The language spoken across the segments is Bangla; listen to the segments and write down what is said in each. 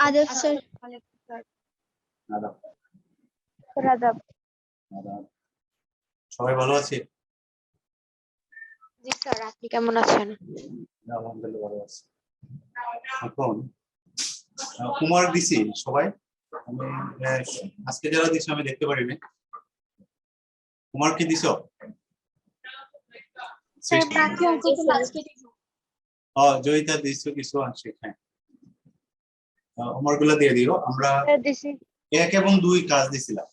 आदब सर। আদাব। আদাব। আদাব। সবাই ভালো আছে? জি স্যার, আপনি কেমন আছেন? আলহামদুলিল্লাহ ভালো আছি। এখন হোমওয়ার্ক দিছি সবাই, আমি আজকে যারা দিছি আমি দেখতে পারিনি। হোমওয়ার্ক কি দিছো? স্যার বাকি অঙ্ক তো আজকে দিব। জয়িতা দিছো কিছু আংশিক, হ্যাঁ। হোমওয়ার্ক গুলো দিয়ে দিও। আমরা 1 এবং 2 কাজ দিছিলাম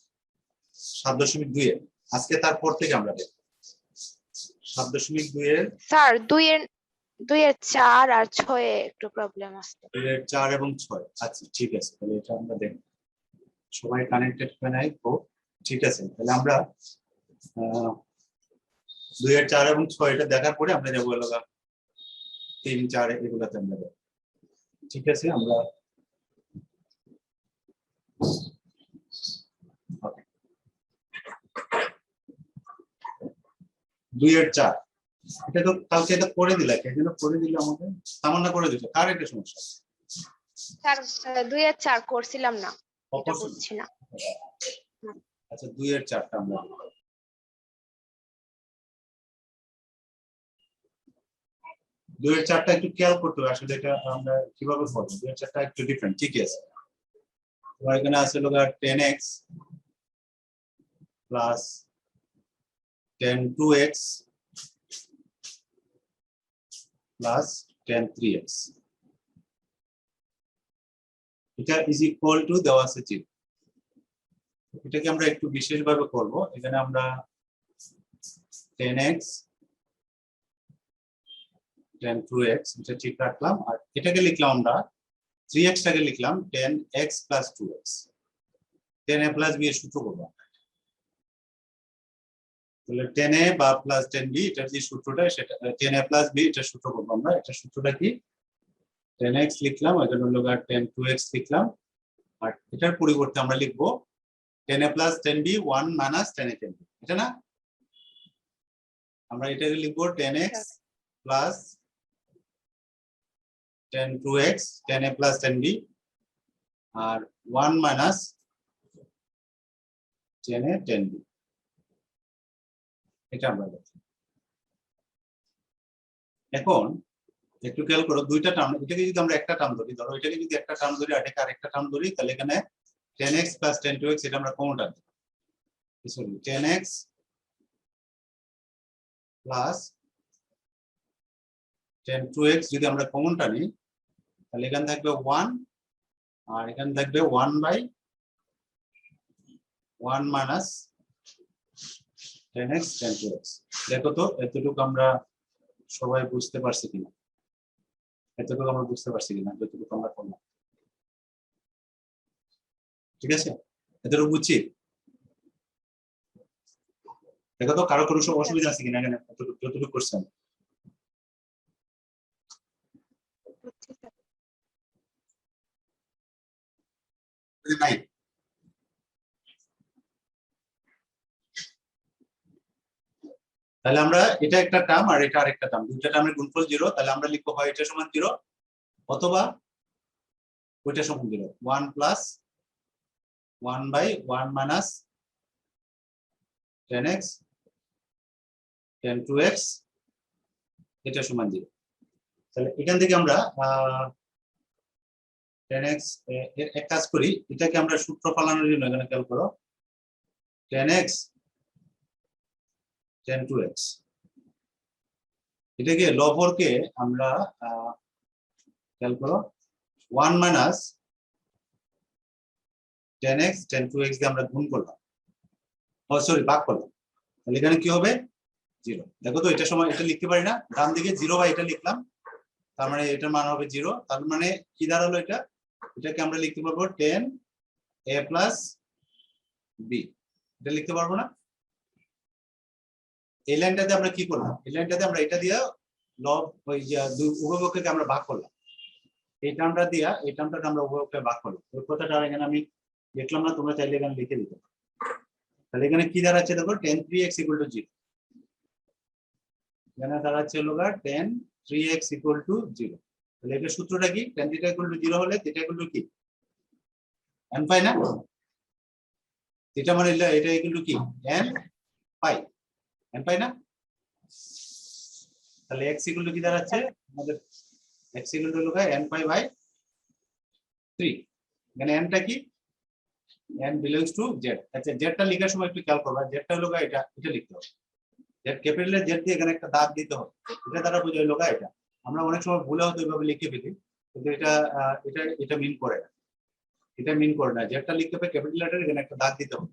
7.2 এর। আজকে তারপর থেকে আমরা দেখব 7.2 এর। স্যার 2 এর 4 আর 6 এ একটু প্রবলেম আছে। 4 এবং 6, আচ্ছা ঠিক আছে, তাহলে এটা আমরা দেখব। সবাই কানেক্টেড হয় নাই তো, ঠিক আছে। তাহলে আমরা 2 এর 4 এবং 6 এটা দেখার পরে আমরা যাবো 3, 4 এগুলাতে আমরা যাবো, ঠিক আছে। আমরা 2 এর 4 এটা তো কালকে এটা করে দিলা, কেন করে দিলে আমাকে? তামান্না করে দিছো, কার একটা সমস্যা? স্যার 2 এর 4 করছিলাম না, এটা বুঝছি না। আচ্ছা 2 এর 4টা আমরা 2 এর 4টা একটু খেয়াল করতে হবে আসলে এটা আমরা কিভাবে করব। 2 এর 4টা একটু ডিফারেন্ট, ঠিক আছে। তো এখানে আছে লোগা 10x plus 10 2x plus 10 3x, এটা ইজ ইকুয়াল টু দেওয়া আছে 0। এটাকে আমরা একটু বিশেষভাবে করব। এখানে আমরা 10x 10 2x এটা ঠিক রাখলাম, আর এটাকে লিখলাম আমরা 3x টাকে লিখলাম 10x plus 2x। 10a plus b এর সূত্র করব তাহলে 10a বা প্লাস 10b এটার যে সূত্রটা সেটা 10a প্লাস b এটা সূত্র করব আমরা। এটা সূত্রটা কি? 10x লিখলাম, এখানে হলো 10 2x লিখলাম, আর এটার পরিবর্তে আমরা লিখব 10a plus 10b 1 minus 10a 10b, এটা না? আমরা এটাকে লিখব 10x plus 10 2x 10a plus 10b আর 1 মাইনাস 10a 10b, এটা আমরা লিখি। এখন একটু খেয়াল করো, দুইটা টার্ম, এটাকে যদি আমরা একটা টার্ম ধরি, ধরো এটাকে যদি একটা টার্ম ধরি আর এটাকে আরেকটা টার্ম ধরি, তাহলে এখানে 10x প্লাস 10 2x এটা আমরা common term, sorry 10x plus 10 2x যদি আমরা কমন টানি তাহলে এখানে থাকবে 1 আর এখানে থাকবে 1 বাই 1 মাইনাস 10x 10 2x। দেখো তো এতটুকু আমরা সবাই বুঝতে পারছি কিনা, এতটুকু আমরা বুঝতে পারছি কিনা, যতটুকু আমরা করলাম, ঠিক আছে? এতটুকু বুঝছি? দেখো তো কারো কোনো অসুবিধা আছে কিনা এখানে যতটুকু করছেন? নাই? তাহলে আমরা এটা একটা টার্ম আর এটা আরেকটা টার্ম, দুইটা টার্মের গুণফল 0, তাহলে আমরা লিখবো হয় এটা সমান 0 অথবা ওইটা সমান 0। 1 plus 1 by 1 minus 10x 10 2x এটা সমান 0। তাহলে এখান থেকে আমরা 10x এর এক কাজ করি, এটাকে আমরা সূত্র পালানোর জন্য এখানে খেয়াল করো 10x 10 2x এটাকে লবহরকে আমরা খেয়াল করো 1 মাইনাস 10x 10 2x দিয়ে আমরা গুণ করলাম, সরি ভাগ করলাম, তাহলে এখানে কি হবে 0। দেখো তো এটা সময় এটা লিখতে পারি না, ডান দিকে 0 বা এটা লিখলাম, তার মানে এটার মান হবে 0। তার মানে কি দাঁড়ালো এটা? এটাকে আমরা লিখতে পারবো 10 a প্লাস b, এটা লিখতে পারবো না? এই লাইনটাতে আমরা কি করলাম? এই লাইনটাতে আমরা এটা দিয়ে লব ওই যে উভয়পক্ষকে আমরা ভাগ করলাম, এই টার্মটা দিয়া এই টার্মটাকে আমরা উভয়পক্ষে ভাগ করলাম। ওই কথাটা এখানে আমি লিখলাম না, তোমরা চাইলে এখানে লিখে দিতে পারো। তাহলে এখানে কি দাঁড়াচ্ছে দেখো 10 3x = 0, এখানে দাঁড়াচ্ছে হলো 10 3x = 0। তাহলে এটা সূত্রটা কি? tan θ = 0 হলে θ = কি n পাই না, এটা মানে এটা ইকুয়াল টু কি n পাই, n পাই না, তাহলে x ইকুয়াল টু কি দাঁড়াচ্ছে আমাদের, x ইকুয়াল টু হলো n পাই বাই 3, এখানে n টা কি n বিলংস টু z। আচ্ছা z টা লেখার সময় একটু খেয়াল করবা, z টা হলো এটা লিখতে হবে, z ক্যাপিটাল z দিয়ে এখানে একটা দাগ দিতে হবে, এটা দ্বারা বোঝায় হলো এটা। আমরা অনেক সময় ভুলে হয়তো এইভাবে লিখে ফেলি, কিন্তু এটা মিন করে না, এটা মিন করে না, z টা লিখতে হবে ক্যাপিটাল লেটার, এখানে একটা দাগ দিতে হবে,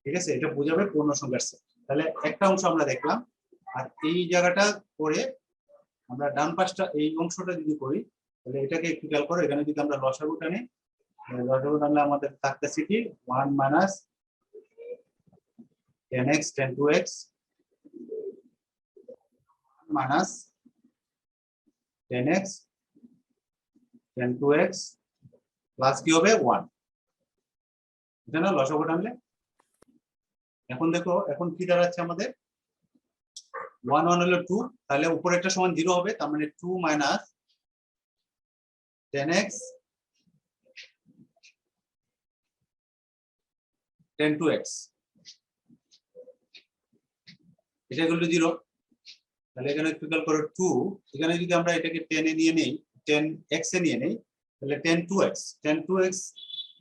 ঠিক আছে, এটা বোঝাবে পূর্ণ সংখ্যার সেট। তাহলে একটা অংশ আমরা দেখলাম, আর এই জায়গাটা করে আমরা ডান পাশটা এই অংশটা যদি করি, তাহলে এটাকে একটু খেয়াল করো, এখানে যদি আমরা লসাগু টানি, লসাগু টানলে আমাদের থাকতেছে কি 1 minus 10x 10 2x minus 10x 10 2x plus কি হবে 1, এটা না লসাগু টানলে। এখন দেখো এখন কি দাঁড়াচ্ছে আমাদের 1 1 হলো 2, তাহলে উপরে একটা সমান 0 হবে, তার মানে 2 মাইনাস 10x 10 2x, এটা ইকুয়াল টু 0। তাহলে এখানে একটু খেয়াল করো 2, এখানে যদি আমরা এটাকে 10 এ নিয়ে নেই, 10x এ নিয়ে নেই, তাহলে 10 2x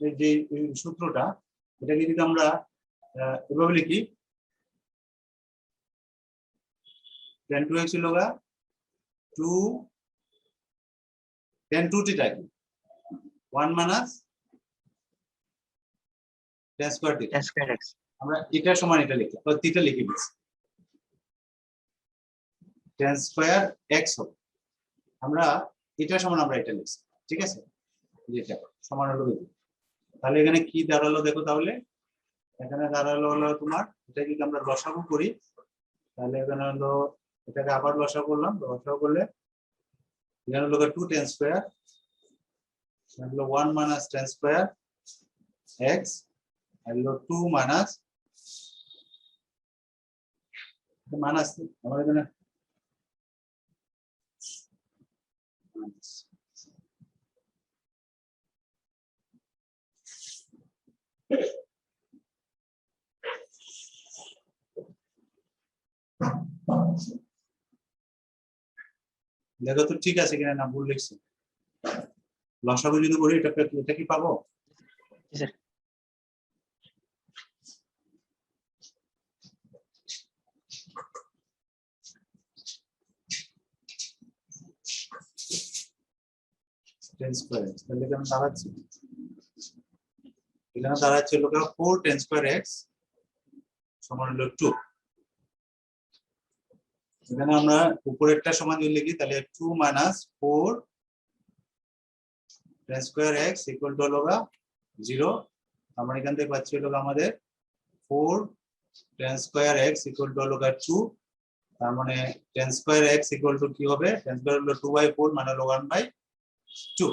এর যে সূত্রটা, এটাকে যদি আমরা এভাবে লিখি 10 2x হলো 2 10 2 টা কি 1 মাইনাস 10 স্কয়ার থিটা, আমরা এটা সমান এটা লিখি, তো থিটা লিখে দিচ্ছি 10 স্কয়ার x হবে, আমরা এটা সমান আমরা এটা লিখছি, ঠিক আছে, যেটা সমান হলো, তাহলে এখানে কি দাঁড়ালো দেখো, তাহলে এখানে দাঁড়ালো হলো তোমার, এটা যদি আমরা লসাগু করি, তাহলে এখানে হলো এটাকে আবার লসাগু করলাম, লসাগু করলে এখানে হলো 2 10 স্কয়ার, হলো 1 মাইনাস 10 স্কয়ার x, আর হলো 2 মাইনাস আমার এখানে দেখো তো ঠিক আছে কিনা, না ভুল লিখছি, লসাগু যদি করি এটা কি পাবো, তাহলে এখানে দাঁড়াচ্ছে, এখানে দাঁড়াচ্ছে হলো 4 10 স্কয়ার x সমান হলো 2, এখানে আমরা উপরেরটা সমান যদি লিখি, তাহলে 2 minus 4 10 square x equal to হলো 0, আমরা এখান থেকে পাচ্ছি হলো আমাদের 4 10 স্কয়ার x ইকুয়াল টু হলো 2, তার মানে 10 স্কয়ার x ইকুয়াল টু কি হবে, 10 স্কয়ার হলো 2/4 মানে হলো 1/2,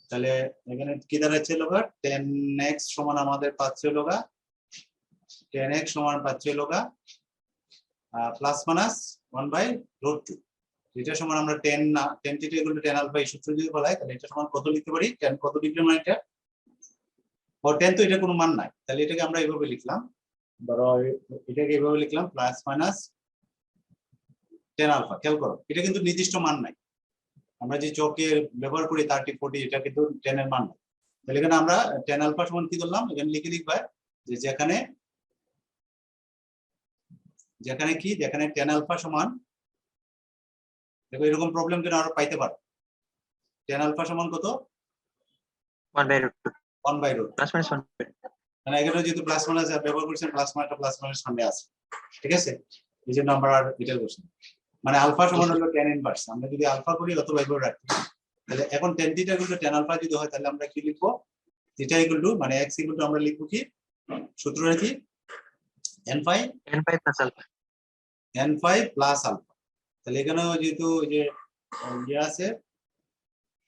তাহলে এখানে কি দাঁড়াচ্ছে হলো 10x সমান আমাদের পাচ্ছে হলো 10x সমান পাচ্ছে হলো প্লাস মাইনাস 1/√2, এটা সমান আমরা 10 না 10 থিটা ইকুয়াল টু 10 আলফা এই সূত্র যদি বলাই, তাহলে এটা সমান কত লিখতে পারি, 10 কত ডিগ্রি মানে এটা, ও 10 তো এটা কোনো মান নাই, তাহলে এটাকে আমরা এইভাবে লিখলাম, ধরো এটাকে এইভাবে লিখলাম প্লাস মাইনাস 10 আলফা, খেয়াল করো এটা কিন্তু নির্দিষ্ট মান নাই, আমরা যে চকে ব্যবহার করি 30 40, এটা কিন্তু 10 এর মান নাই, তাহলে এখানে আমরা 10 আলফা সমান কি ধরলাম, এখানে লিখে লিখবা যে যেখানে কি, যেখানে 10 আলফা সমান, দেখো এরকম প্রবলেম যেন আরো পাইতে পারো, 10 আলফা সমান কত 1/√2 প্লাস মাইনাস 1, মানে এখানে যেহেতু প্লাস মাইনাস ব্যবহার করছেন, প্লাস মাইনাস সামনে আছে, ঠিক আছে, এই জন্য আমরা আর এটা করছি, মানে আলফা সমান হলো 10 ইনভার্স, আমরা যদি আলফা করি অথবা এভাবে রাখি, তাহলে এখন 10 থিটা ইকুয়াল টু 10 আলফা যদি হয়, তাহলে আমরা কি লিখবো, থিটা ইকুয়াল টু মানে x ইকুয়াল টু আমরা লিখবো কি, সূত্রটা কি n5 plus alpha, n5 plus alpha, তাহলে এখানেও যেহেতু যে ইয়ে আছে,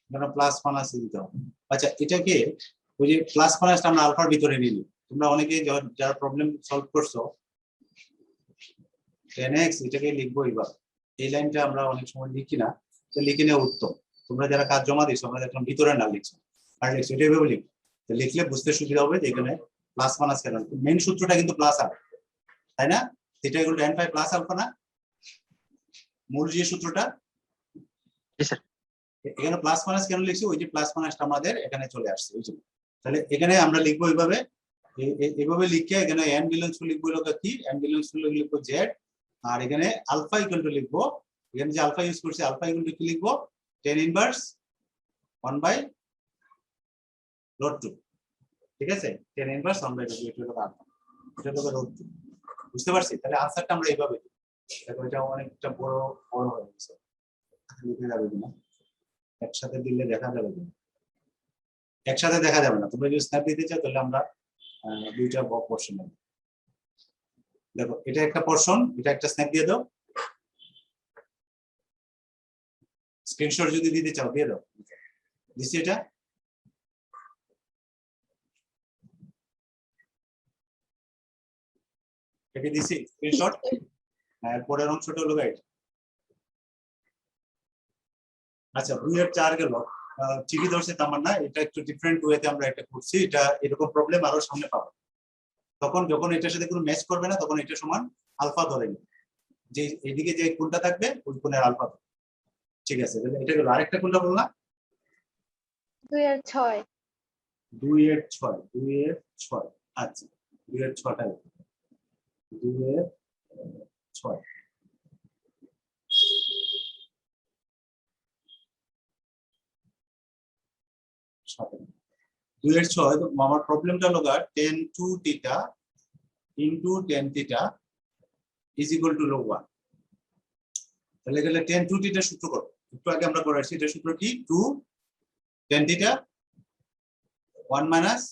এখানে প্লাস মাইনাস দিতে হবে। আচ্ছা এটাকে ওই যে প্লাস মাইনাসটা আমরা আলফার ভিতরে নিয়ে নিই, তোমরা অনেকে যারা প্রবলেম সলভ করছো 10x এটাকে লিখবো, এবার এই লাইনটা আমরা অনেক সময় লিখি না, তো লিখে নেওয়া উত্তম, তোমরা যারা কাজ জমা দিচ্ছ আমরা দেখলাম ভিতরে না লিখছো, আর লিখছো এটা এভাবে লিখবো তো লিখলে বুঝতে সুবিধা হবে যে এখানে প্লাস মাইনাস কেন, মেইন সূত্রটা কিন্তু প্লাস আলফা, তাই না? Theta equal to tan phi plus alpha না, মূল যে সূত্রটা। এখানে প্লাস মাইনাস কেন লিখছি, ওই যে প্লাস মাইনাসটা আমাদের এখানে চলে আসছে ওই জন্য। তাহলে এখানে আমরা লিখবো এইভাবে, এইভাবে লিখে এখানে n বিলংস টু লিখবো হলো কি, n বিলংস টু লিখবো z, আর এখানে আলফা ইকুয়াল টু লিখবো, এখানে যে আলফা ইউজ করছি আলফা ইকুয়াল টু কি লিখবো, tan ইনভার্স 1/√2, ঠিক আছে? tan ইনভার্স 1/√2 এটা হলো আলফা, এটা হলো √2। বুঝতে পারছি? তাহলে আনসারটা আমরা এইভাবে দিই। দেখো এটা অনেকটা বড় বড় হয়ে গেছে, লিখে যাবে কিনা, একসাথে দিলে দেখা যাবে কিনা, একসাথে দেখা যাবে না। তোমরা যদি স্ন্যাপ দিতে চাও তাহলে আমরা দুইটা পোরশন নেব। দেখো এটা একটা পোরশন, এটা একটা স্ন্যাপ দিয়ে দাও, স্ক্রিনশট যদি দিতে চাও দিয়ে দাও। দিচ্ছি এটা, এটা দিচ্ছি স্ক্রিনশট। হ্যাঁ, পরের অংশটা হলো গাইড। আচ্ছা 2 এর 4 গেল, ঠিকই ধরছে তার না, এটা একটু ডিফারেন্ট ওয়েতে আমরা এটা করছি। এটা এরকম প্রবলেম আরো সামনে পাবো, তখন যখন এটার সাথে কোনো ম্যাচ করবে না তখন এটা সমান আলফা ধরে নিই, যে এইদিকে যে কোণটা থাকবে ওই কোণের আলফা। ঠিক আছে, তাহলে এটা গেল। আরেকটা কোণটা বললাম 2 এর 6। 2 এর 6, 2 এর 6। আচ্ছা 2 এর 6টা, 2 এর 6। দুই এর 6, তো আমার প্রবলেমটা হলো tan 2 theta into tan theta is equal two log 1। তাহলে গেলে tan 2 থিটা সূত্র করব, একটু আগে আমরা করে আসছি। এটা সূত্র কি, 2 tan থিটা 1 মাইনাস,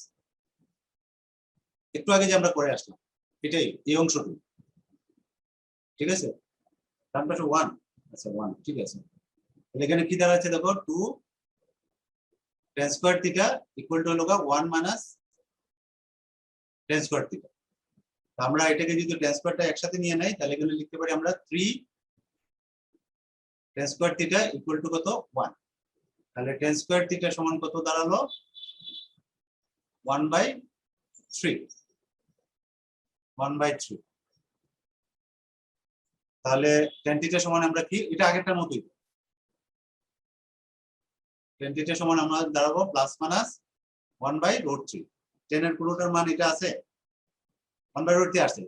একটু আগে যে আমরা করে আসলাম এটাই, এই অংশটুকু, ঠিক আছে? তার পাশে 1, আচ্ছা 1, ঠিক আছে। তাহলে এখানে কি দাঁড়াচ্ছে দেখো, 2 tan square theta equal two হলো 1 মাইনাস tan স্কয়ার থিটা। আমরা এটাকে যদি tan স্কয়ারটা একসাথে নিয়ে নেই তাহলে এখানে লিখতে পারি আমরা 3 tan square theta equal two কত, 1। তাহলে tan স্কয়ার থিটা সমান কত দাঁড়ালো, 1/3, 1/3। তাহলে tan থিটা সমান আমরা কি, এটা আগেরটার মতোই, tan থিটা সমান আমরা দাঁড়াবো প্লাস মাইনাস 1/√3। tan এর পুরোটার মান এটা আছে, 1/√3 আসছে।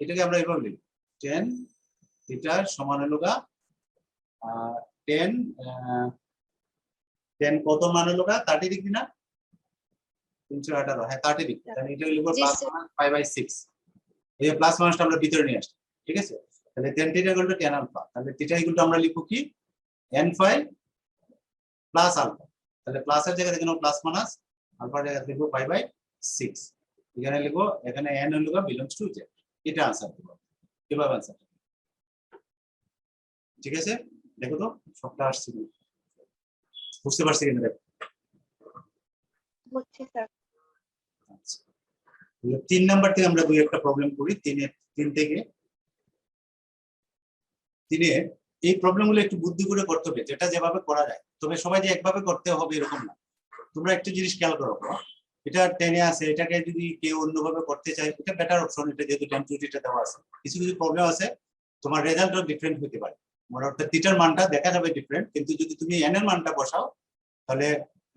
এটাকে আমরা এইভাবে লিখি, tan থিটা সমান হলো 10 10 কত মান হলো 30 ডিগ্রি না, 318, হ্যাঁ 30 ডিগ্রি। তাহলে এটা লিখবো প্লাস মাইনাস 5/6। এই যে প্লাস মাইনাসটা আমরা ভিতরে নিয়ে আসছি, ঠিক আছে? তাহলে tan theta equal to tan alpha, তাহলে থিটা ইকুয়াল টু আমরা লিখবো কি, n phi প্লাস আলফা। তাহলে প্লাসের জায়গায় লিখবো প্লাস মাইনাস, আলফার জায়গায় লিখবো 5/6। এখানে লিখবো, এখানে n হলো বিলংস টু z। এটা आंसर দেব, কিভাবে आंसर, ঠিক আছে? দেখো তো সবটা আসছে কি, বুঝতে পারছি কিনা দেখো। বুঝছি স্যার। আচ্ছা 3 নাম্বার থেকে আমরা দুই একটা প্রবলেম করি, 3 থেকে 3 এই প্রবলেমগুলো একটু বুদ্ধি করে করতে হবে, যেটা যেভাবে করা যায়। তবে সবাই যে একভাবে করতে হবে এরকম না। তোমরা একটা জিনিস খেয়াল করো, এটা 10 এ আছে, এটাকে যদি কেউ অন্যভাবে করতে চায় এটা বেটার অপশন, এটা যেহেতু tan 2 থিটা দেওয়া আছে। কিছু কিছু প্রবলেম আছে তোমার রেজাল্টও ডিফারেন্ট হতে পারে, মানে অর্থাৎ থিটার মানটা দেখা যাবে ডিফারেন্ট, কিন্তু যদি তুমি n এর মানটা বসাও তাহলে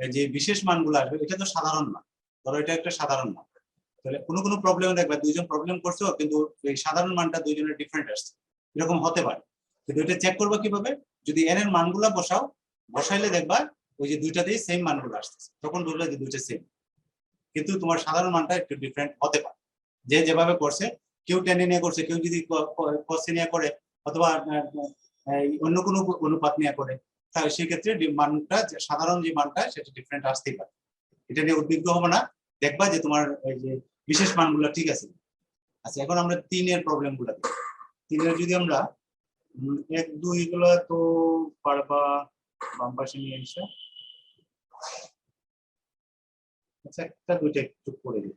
এই যে বিশেষ মানগুলো আসবে, এটা তো সাধারণ মান, ধরো এটা একটা সাধারণ মান। তাহলে কোনো কোনো প্রবলেমে দেখবা দুইজন প্রবলেম করছো কিন্তু এই সাধারণ মানটা দুইজনের ডিফারেন্ট আসছে, এরকম হতে পারে। কিন্তু এটা চেক করবা কিভাবে, যদি n এর মানগুলো বসাও, বসাইলে দেখবা ওই যে দুইটাতেই সেম মানগুলো আসছে, তখন বুঝবে যে দুইটা সেম। কিন্তু তোমার সাধারণ মানটা একটু ডিফারেন্ট হতে পারে, যে যেভাবে করছে। কেউ tan নিয়ে করছে, কেউ যদি cos নিয়ে করে, অথবা অন্য কোনো অনুপাত নিয়ে করে, তাহলে সেই ক্ষেত্রে মানটা, সাধারণ যে মানটা সেটা ডিফারেন্ট আসতেই পারে। এটা নিয়ে উদ্বিগ্ন হবে না, দেখবা যে তোমার এই যে বিশেষ মানগুলো ঠিক আছে। আচ্ছা এখন আমরা 3 এর প্রবলেমগুলো দেখি। 3 এর যদি আমরা 1 2 গুলো তো পারবা বাম পাশে নিয়ে এসে, আচ্ছা একটা দুইটা একটু করে দিই।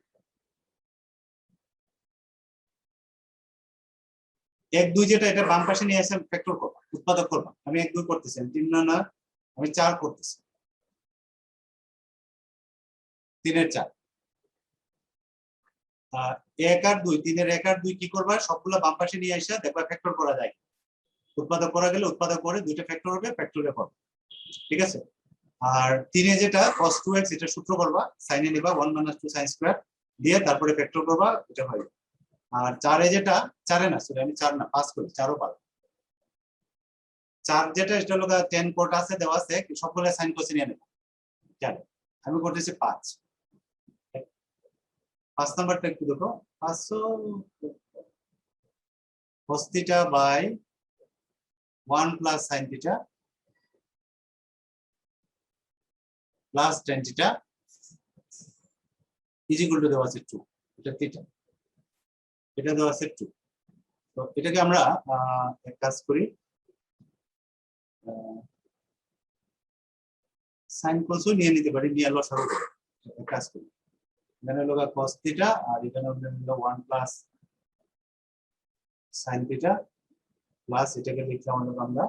1 2 যেটা, এটা বাম পাশে নিয়ে এসে ফ্যাক্টর করবা, উৎপাদক করবা। আমি 1 2 করতেছি, 3 না, আমি 4 করতেছি। 3 এর 4 1 আর 2 3 এর 1 আর 2 কি করবা সবগুলা বাম পাশে নিয়ে আসা দেখবা ফ্যাক্টর করা যায় উৎপাদক করা গেলে উৎপাদক করে দুইটা ফ্যাক্টর হবে ফ্যাক্টরিয়াল করবে ঠিক আছে আর 3 এ যেটা cos 2x এটা সূত্র করবা sin এ নিবা 1 - 2 sin স্কয়ার দিয়ে তারপরে ফ্যাক্টর করবা এটা হয় আর 4 এ যেটা 4 এ না সরি আমি 4 না 5 করি 4 ও পারো 4 যেটা এটা হলো 10 কোট আছে দেওয়া আছে সবগুলা sin cos নিয়ে নেব চলো আমি করতেছি 5 5 নাম্বারটা একটু দেখো 500 cos theta by 1 plus sin theta plus tan theta is equal to দেওয়া আছে 2 এটা theta এটা দেওয়া আছে 2 তো এটাকে আমরা এক কাজ করি sin cos নিয়ে নিতে পারি নিয়ে লসাগু এক কাজ করি এখানে হলো cos theta আর এখানে হলো 1 plus sin theta প্লাস এটাকে লিখলাম আমরা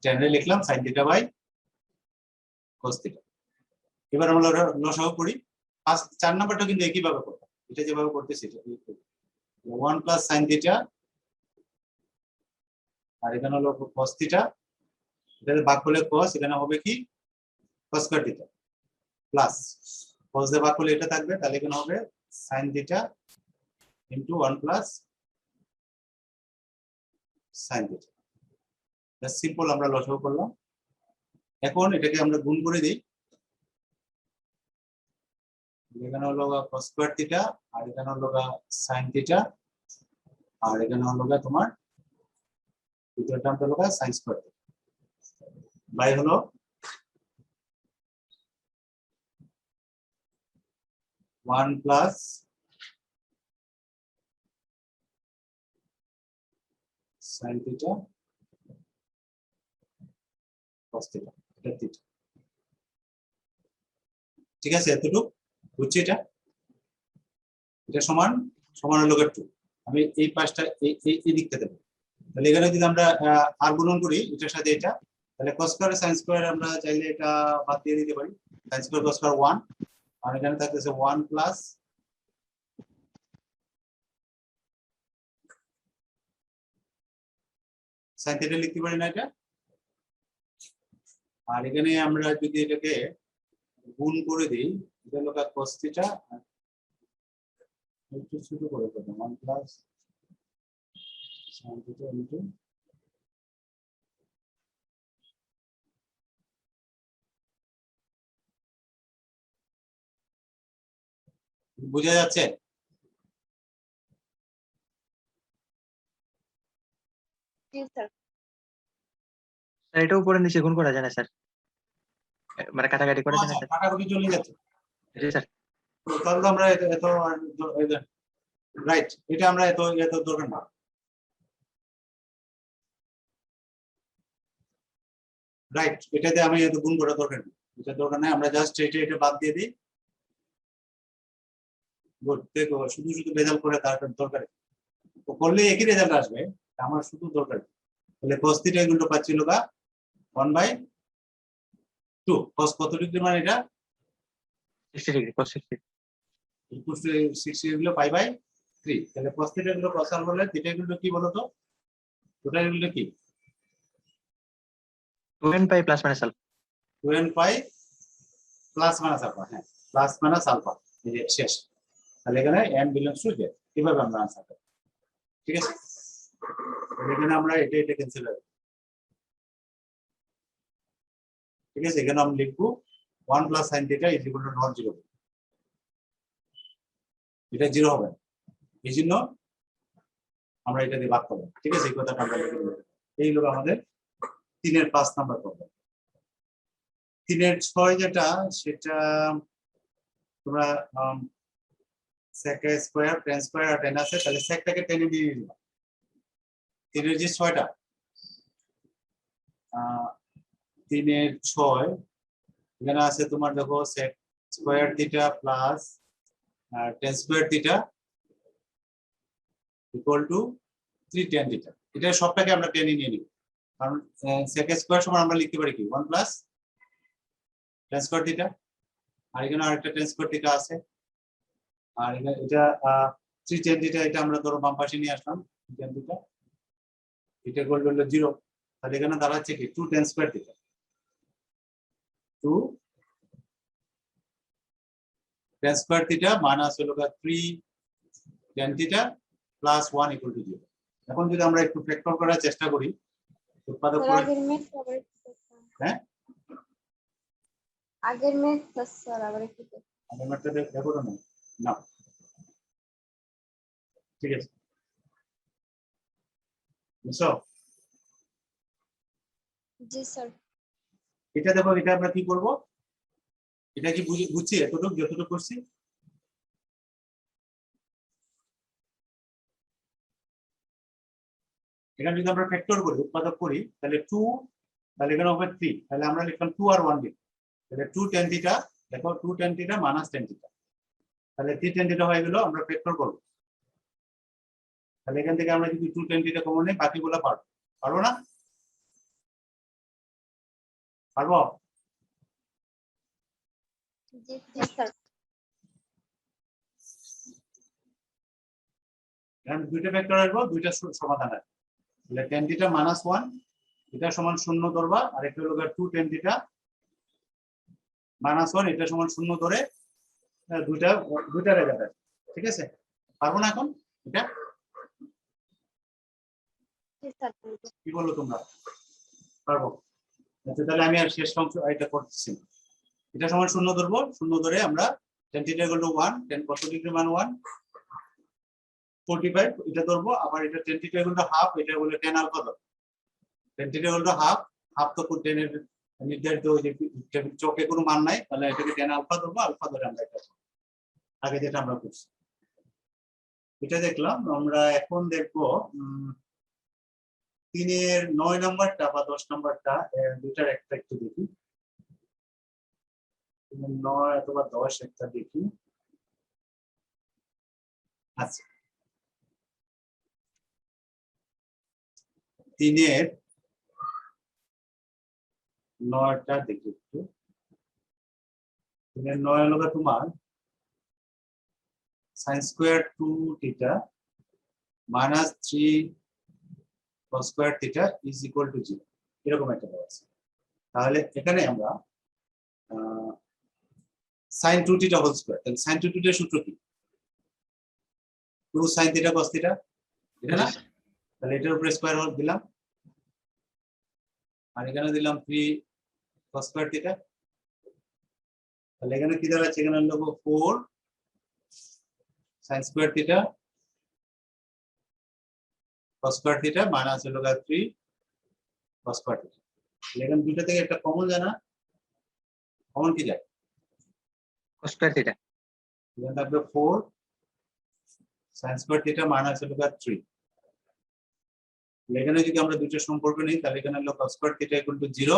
tan এ লিখলাম sin theta by cos theta এবার আমরা লসাগু করি 4 নাম্বারটা কিন্তু একই ভাবে করব এটা যেভাবে করতেছি এটা 1 plus sin theta আর এখানে হলো cos theta এটাকে ভাগ করলে cos এখানে হবে কি cos square theta plus cos দিয়ে ভাগ করলে এটা থাকবে তাহলে এখানে হবে sin theta into 1 plus sin theta just simple আমরা লসাগু করলাম এখন এটাকে আমরা গুণ করে দেই এখানে হলো cos square theta আর এখানে হলো sin theta আর এখানে হলো তোমার দ্বিতীয় টার্মটা হলো sin square theta বাই হলো one plus sin theta cos theta এটা theta ঠিক আছে এতটুকু বুঝছি এটা এটা সমান হলো 2 আমি এই পাশটা এই দিকটা দেব তাহলে এখানে যদি আমরা আর গুণন করি এটার সাথে এটা তাহলে cos square sin square আমরা চাইলে এটা বাদ দিয়ে দিতে পারি sin square cos square 1 আর এখানে থাকতেছে 1 plus sin theta লিখতে পারি না এটা আর এখানে আমরা যদি এটাকে গুণ করে দেই এটা হলো cos theta একটু ছোট করে দেব 1 plus sin theta into বুঝা যাচ্ছে জি স্যার স্যার এটাও উপরে নিচে গুণ করা যায় না স্যার মানে কাটাকাটি করা যায় না স্যার কাটাকুটি চলে যাচ্ছে জি স্যার তো তাহলে আমরা এত রাইট এটা আমরা এত দরকার না রাইট এটাতে আমি এত গুণ করা দরকার নেই এটা দরকার নাই আমরা জাস্ট এটা বাদ দিয়ে দিই গুড দেখো শুধু রেজাল্ট করে তার দরকার তো করলে একই রেজাল্ট আসবে আমার শুধু দরকার তাহলে cos theta গুণটা পাচ্ছিল 1/2 cos কত ডিগ্রি মানে এটা 60 ডিগ্রি cos 60 60 গুলো পাই বাই 3 তাহলে cos theta গুলো cos আলফা বলে theta গুলো কি বলতো টোটাল গুলো কি 2n pi plus minus alpha 2n pi plus minus alpha হ্যাঁ প্লাস মাইনাস আলফা এই যে শেষ তাহলে এখানে n বিলংস টু z কিভাবে আমরা আনসার করব ঠিক আছে এখানে আমরা এটা ক্যান্সেল হবে ঠিক আছে এখানে আমরা লিখব 1 plus sin theta is equal to non zero এটা 0 হবে এইজন্য আমরা এটা দিয়ে ভাগ করব ঠিক আছে এই কথাটা আমরা লিখে দেব এই হলো আমাদের 3 এর 5 নাম্বার প্রবলেম 3 এর 6 যেটা সেটা তোমরা sec স্কয়ার tan স্কয়ার আর tan আছে তাহলে secটাকে টেনে দিয়ে দিবা 3 এর যে 6টা 3 এর 6 এখানে আছে তোমার দেখো sec square theta plus tan square theta equal two 3 tan theta এটা সবটাকে আমরা টেনে নিয়ে নিব কারণ sec স্কয়ার সমান আমরা লিখতে পারি কি 1 প্লাস tan স্কয়ার থিটা আর এখানে আরেকটা tan স্কয়ার থিটা আছে, আর এটা 3 tan থিটা, এটা আমরা ধরো বাম পাশে নিয়ে আসলাম, tan থিটা এটা ইকুয়াল টু 0, তাহলে এখানে দাঁড়াচ্ছে কি 2 tan square theta, 2 tan square theta minus হলো 3 tan theta plus 1 equal to 0। এখন যদি আমরা একটু ফ্যাক্টর করার চেষ্টা করি, উৎপাদক করে, আগের মেথ আবার হ্যাঁ আগের মেথ স্যার আবার একটু আগের ম্যাথটা দেখো না, না ঠিক আছে বুঝছো? জি স্যার। এটা দেখো, এটা আমরা কি করব, এটা কি বুঝছি এতটুকু যতটুকু করছি? এখানে যদি আমরা ফ্যাক্টর করি, উৎপাদক করি, তাহলে 2, তাহলে এখানে হবে 3, তাহলে আমরা লিখলাম 2 আর 1 দিই, তাহলে 2 tan থিটা, দেখো 2 tan theta minus tan theta, তাহলে 3 tan থিটা হয়ে গেল, আমরা ফ্যাক্টর করব, তাহলে এখান থেকে আমরা যদি 2 tan থিটা কমন নেই, বাকিগুলো পারবো, পারবো না? পারবো? জি স্যার। এখানে দুইটা ভেক্টর আসবো, দুইটা সমাধান আসবে, তাহলে tan থিটা মাইনাস 1 এটা সমান 0 ধরবা, আর একটা হলো 2 tan থিটা মাইনাস 1 এটা সমান 0 ধরে দুইটা রেখা থাকে, ঠিক আছে? পারবো না এখন এটা? জি স্যার। কি বলো তোমরা, পারবো? আচ্ছা তাহলে আমি আর শেষ অংশ এটা করতেছি, এটা সমান 0 ধরবো, 0 ধরে আমরা tan theta equal two 1, tan কত ডিগ্রি মান 1 45 এটা ধরবো, আবার এটা tan theta equal to half, এটা বলে tan আলফা ধরবো, tan theta equal to half, half তো tan এর নির্ধারিত যে চকে কোনো মান নাই, তাহলে এটাকে tan আলফা ধরবো, আলফা ধরে আমরা এটা আগে যেটা আমরা করছি এটা দেখলাম। আমরা এখন দেখবো 3 এর 9 নাম্বারটা বা 10 নাম্বারটা, দুইটার একটা একটু দেখি, 9 অথবা 10 একটা দেখি। আচ্ছা 3 এর 9টা দেখি একটু, 3 এর 9 হলো তোমার sin square 2 theta minus 3 cos square theta is equal to 0, এরকম একটা দেওয়া আছে। তাহলে এখানে আমরা sin 2 থিটা হোল স্কয়ার, তাহলে sin 2 থিটার সূত্র কি? 2 sin থিটা cos থিটা, এটা না? তাহলে এটার উপরে স্কয়ার দিলাম, আর এখানে দিলাম 3 cos স্কয়ার থিটা, তাহলে এখানে কি দাঁড়াচ্ছে, এখানে হলো 4 sin square theta cos square theta minus হলো 3 cos স্কয়ার থিটা। এখানে দুটো থেকে একটা কমন যায় না, কমন কি যায়? cos স্কয়ার থিটা, এখানে থাকবে 4 sin স্কয়ার থিটা মাইনাস হলো 3, এখানে যদি আমরা দুটো সম্পর্ক নিই, তাহলে এখানে হলো cos square theta equal to 0,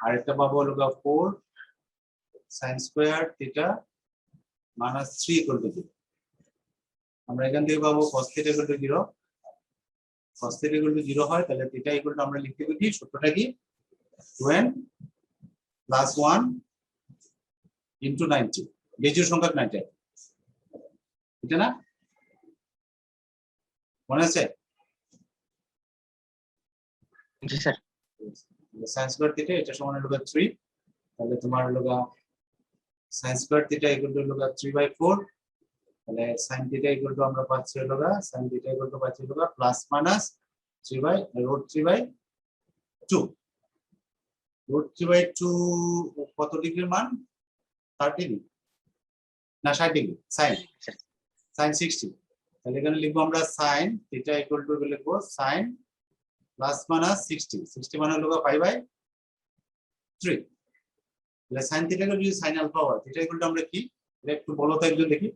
আর একটা পাবো হলো 4 sin square theta minus 3 equal to 0। আমরা এখান থেকে পাবো cos theta equal to 0, cos theta equal to 0 হয়, তাহলে থিটা ইকুয়াল টু আমরা লিখতে পারি সূত্রটা কি, 2n প্লাস 1 ইনটু 90, বেজোড় সংখ্যক 90, এটা না? মনে আছে? জি স্যার। sin স্কয়ার থিটা এটা সমান হলো 3, তাহলে তোমার হলো sin square theta equal two হলো 3/4, তাহলে sin থিটা ইকুয়াল টু আমরা পাচ্ছি হলো sin থিটা ইকুয়াল টু পাচ্ছি হলো প্লাস মাইনাস 3/√3/2, √3/2 কত ডিগ্রির মান? 30 ডিগ্রি না 60 ডিগ্রি, sin 60, তাহলে এখানে লিখবো আমরা sin থিটা ইকুয়াল টু লিখবো sin প্লাস মাইনাস 60 মানে হলো 5/3, তাহলে sin থিটা যদি sin আলফা হয়, থিটা ইকুয়াল টু আমরা কি, এটা একটু বলো তো একটু দেখি।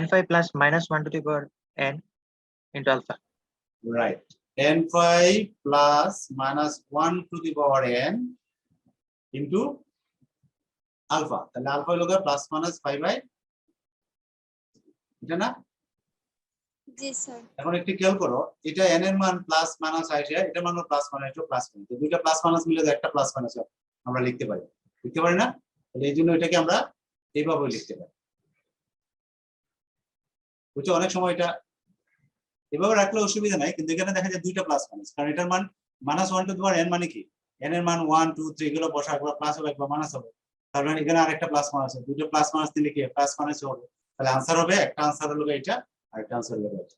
n5 plus minus 1 to the power n into alpha. Right, n5 plus minus 1 to the power n into alpha, তাহলে আলফা হলো প্লাস মাইনাস 5/, এটা না? জি স্যার। এখন একটু খেয়াল করো, এটা n এর মান প্লাস মাইনাস আসে, এটা মানও প্লাস মাইনাস, এটা প্লাস মাইনাস, দুইটা প্লাস মাইনাস মিলে একটা প্লাস মাইনাস আমরা লিখতে পারি না? তাহলে এই জন্য এটাকে আমরা এইভাবে লিখতে পারি। বুঝছো, অনেক সময় এটা এভাবে রাখলে অসুবিধা নাই, কিন্তু এখানে দেখা যায় দুইটা প্লাস মাইনাস, কারণ এটার মান -1 টু দি পাওয়ার n মানে কি, n এর মান 1 2 3 এগুলো বসা একবার প্লাস হবে একবার মাইনাস হবে, তার মানে এখানে আরেকটা প্লাস মাইনাস হবে, দুটো প্লাস মাইনাস দিলে কি প্লাস মাইনাস হবে, তাহলে आंसर হবে একটা आंसर হলো এটা আর একটা आंसर হলো এটা।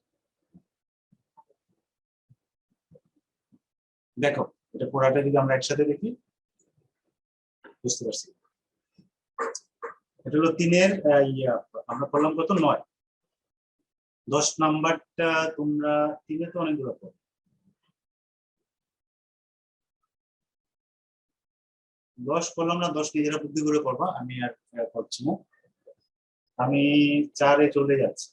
দেখো এটা পুরোটা যদি আমরা একসাথে দেখি বুঝতে পারছি। এটা হলো 3 এর আমরা করলাম কত 9, 10 নাম্বারটা তোমরা 3 এ তো অনেকগুলো করো, 10 করলাম না, 10 নিজেরা বুদ্ধি করে করবা, আমি আর করছি না, আমি 4 এ চলে যাচ্ছি।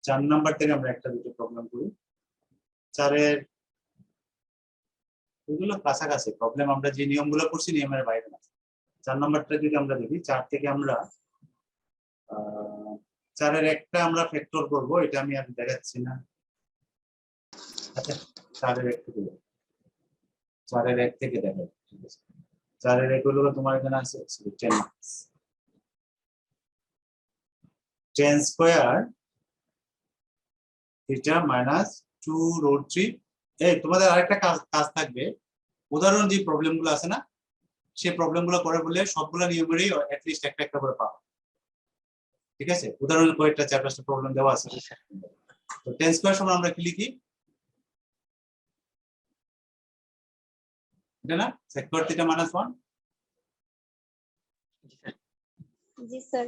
চার নাম্বার থেকে আমরা একটা দুটো প্রবলেম করি। 4 এর এগুলো কাছাকাছি প্রবলেম, আমরা যে নিয়মগুলো করছি নিয়মের বাইরে না। 4 নাম্বারটা যদি আমরা দেখি, 4 থেকে আমরা 4 এর একটা আমরা ফ্যাক্টর করব, এটা আমি আর দেখাচ্ছি না। আচ্ছা 4 এর 1 থেকে 4 এর 1 থেকে দেখো, ঠিক আছে। 4 এর 1 হলো তোমার এখানে আছে 10 10 স্কয়ার থিটা মাইনাস 2 রুট 3। এই তোমাদের আরেকটা কাজ থাকবে, উদাহরণ যে প্রবলেমগুলো আছে না, সেই প্রবলেমগুলো করে বলে সবগুলো নিয়মেরই অ্যাট লিস্ট একটা একটা করে পাবো, ঠিক আছে। উদাহরণের কয়েকটা 4-5টা প্রবলেম দেওয়া আছে। তো 10 স্কয়ার সমান আমরা কি লিখি, এটা না sec স্কয়ার থিটা মাইনাস 1। জি স্যার।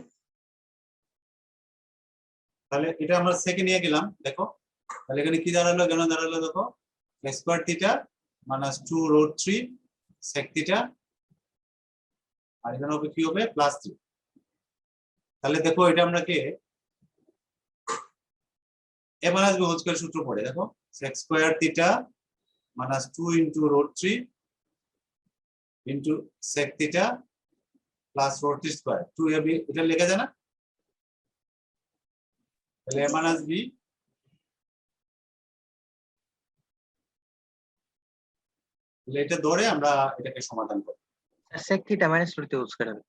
তাহলে এটা আমরা সেকে নিয়ে গেলাম, দেখো তাহলে এখানে কি দাঁড়ালো, কেন দাঁড়ালো দেখো, square theta minus 2 root 3 sec theta, আর এখানে হবে কি হবে প্লাস 3। তাহলে দেখো এটা আমরা কে a minus b whole square সূত্র পড়ে, দেখো sec square theta minus 2 into root 3 into sec theta plus root 3 square 2ab, এটা লেখা যায় না, তাহলে a মাইনাস b এটা ধরে আমরা এটাকে সমাধান করব। sec theta minus root তে ইউজ করা হবে।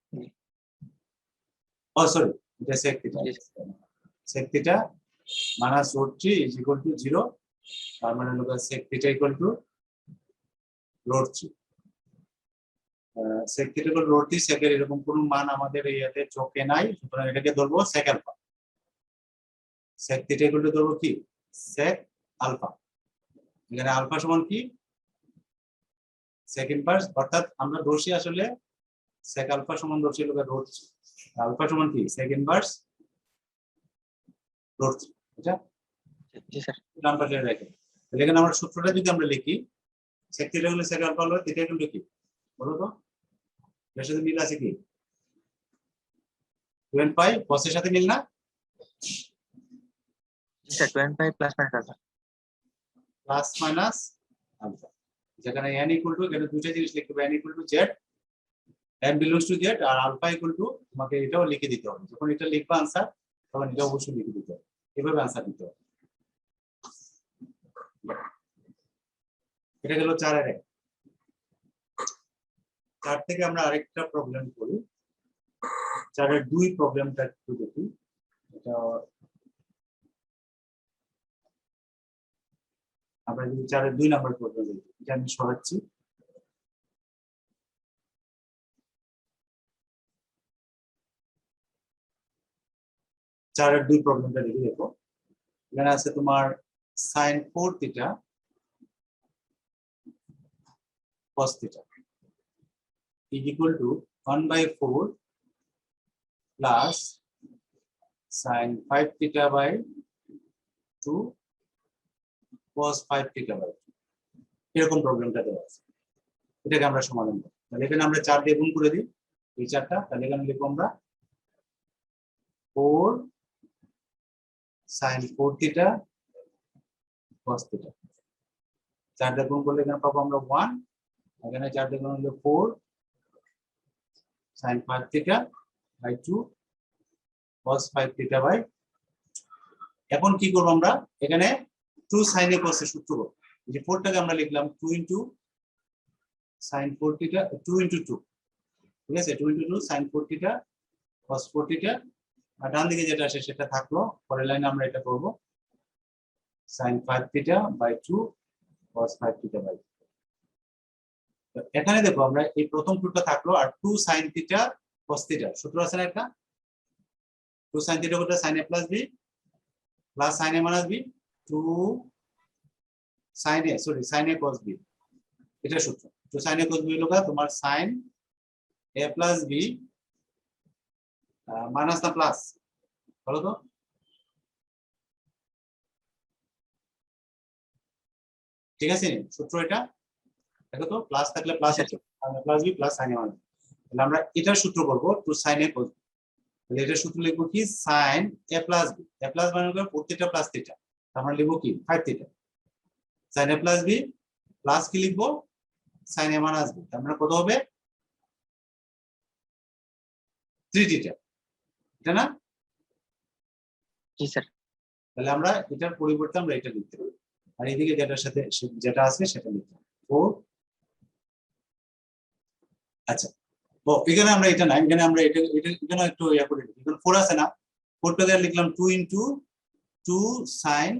ও সরি, এটা sec theta, sec theta minus root 3 is equal to 0, তার মানে হলো sec theta equal to root 3। sec theta equal root 3, sec এর এরকম কোনো মান আমাদের এইতে চোখে নাই, সুতরাং এটাকে ধরবো sec alpha. sec theta equal to ধরবো কি sec আলফা, এখানে আলফা সমান কি sec ইনভার্স, অর্থাৎ আমরা ধরছি আসলে sec আলফা সমান ধরছি হলো রুট 3, আলফা সমান কি sec ইনভার্স রুট 3, এটা জি স্যার। নাম্বারটা রেখে এখানে আমরা সূত্রটা যদি আমরা লিখি, sec থিটা হলো sec আলফা হলো থিটা ইকুয়াল টু কি বলো তো, এর সাথে মিল আছে কি 2 পাই cos এর সাথে মিল না, জি sir 2 plus minus alpha. Plus minus alpha, যেখানে n ইকুয়াল টু, এখানে দুইটা জিনিস লিখতে হবে, n equal to z, n belongs to z, আর আলফা ইকুয়াল টু তোমাকে এটাও লিখে দিতে হবে, যখন এটা লিখবা आंसर তখন এটা অবশ্যই লিখে দিতে হবে, এভাবে आंसर দিতে হবে। এটা গেল 4 এর 1। 4 থেকে আমরা আরেকটা প্রবলেম করি, 4 এর 2 প্রবলেমটা একটু দেখি। এটা আমরা যদি 4 এর 2 নাম্বার প্রবলেম দেখি, এটা আমি সরাচ্ছি। চারের 2 প্রবলেমটা দেখি, দেখো এখানে আছে তোমার sin 4 theta cos theta is equal to 1/4 plus sin 5 theta by 2 cos 5 theta by 2, এরকম প্রবলেমটা দেওয়া আছে, এটাকে আমরা সমাধান করব। তাহলে এখানে আমরা 4 দিয়ে গুণ করে দিই এই চারটা, তাহলে এখানে লিখব আমরা 4 sin 4 theta cos theta, 4 দিয়ে গুণ করলে এখানে পাবো আমরা 1, এখানে 4 দিয়ে গুণ হলে 4 sin 5 theta by 2 cos 5 theta by, এখন কি করব আমরা এখানে 2 sin a cos এর সূত্র করব, যে 4 টাকে আমরা লিখলাম 2 into sin 4 থিটা 2 into 2, ঠিক আছে, 2 into 2 sin 4 theta cos 4 theta, আর ডান দিকে যেটা আসে সেটা থাকলো, পরের লাইনে আমরা এটা করব sin 5 theta by 2 cos 5 theta by 2। এখানে দেখো আমরা এই প্রথম টুটা থাকলো, আর 2 sin থিটা cos থিটা সূত্র আছে না একটা, 2 sin থিটা কোটা sin a plus b plus sin a minus b 2 sin a sin a cos b, এটা সূত্র। তো sin a cos b হলো তোমার sin a plus b minus না প্লাস, বলো তো? ঠিক আছে সূত্র এটা, দেখো তো প্লাস থাকলে প্লাস আছে, plus B plus sin a minus b। তাহলে আমরা এটার সূত্র করব 2 sin a cos b। তাহলে এটার সূত্র লিখবো কি sin a plus b, a plus মানে হলো 4 থিটা প্লাস থিটা, আমরা লিখবো কি 5 theta, sin a plus b plus কি লিখবো sin a minus b, তার মানে কত হবে 3 থিটা, এটা না? জি স্যার। তাহলে আমরা এটার পরিবর্তে আমরা এটা লিখতে পারি, আর এদিকে যেটার সাথে যেটা আছে সেটা লিখতে হবে 4। আচ্ছা ও এখানে আমরা এটা না, এখানে আমরা এটা এখানে একটু ইয়া করে লিখি, এখানে 4 আছে না, 4 টাকে লিখলাম 2 into 2 sin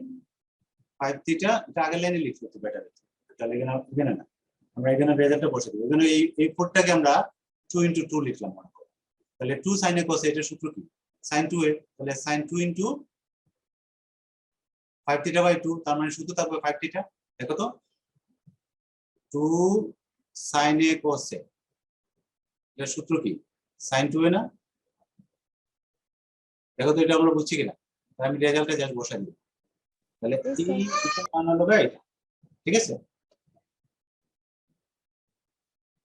5 থিটা, এটা আগের লাইনে লিখতে তো বেটার হতো। তাহলে এখানে না, আমরা এখানে রেজাল্টটা বসে দেব, এখানে এই 4 টাকে আমরা 2 into 2 লিখলাম মনে করো, তাহলে 2 sin a cos a, এটা সূত্র কি sin 2a, তাহলে sin 2 into 5 থিটা by 2, তার মানে শুধু থাকবে 5 থিটা। দেখো তো 2 sin a cos a, এর সূত্র কি sin 2a না? দেখো তো এটা আমরা বুঝছি কিনা, তাহলে আমি রেজাল্টটা জাস্ট বসাই দিই, তাহলে এই মান হলো এটা, ঠিক আছে?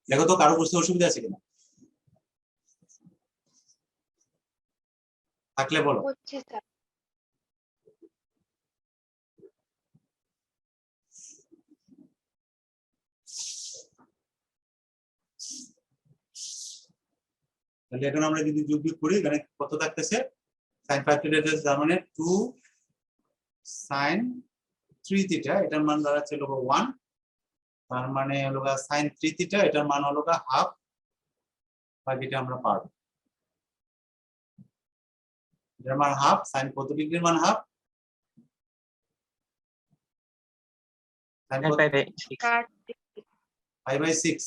দেখো তো কারো বুঝতে অসুবিধা আছে কিনা, থাকলে বলো। বুঝছি স্যার। তাহলে এখন আমরা যদি যোগ বিয়োগ করি, এখানে কত থাকতেছে sin 5 থিটা, তার মানে 2 sin 3 থিটা, এটার মান দাঁড়াচ্ছে হলো 1, তার মানে হলো sin 3 থিটা, এটার মান হলো হাফ, বাকিটা আমরা পারবো, এটার মান হাফ, sin কত ডিগ্রির মান হাফ, sin 5/6,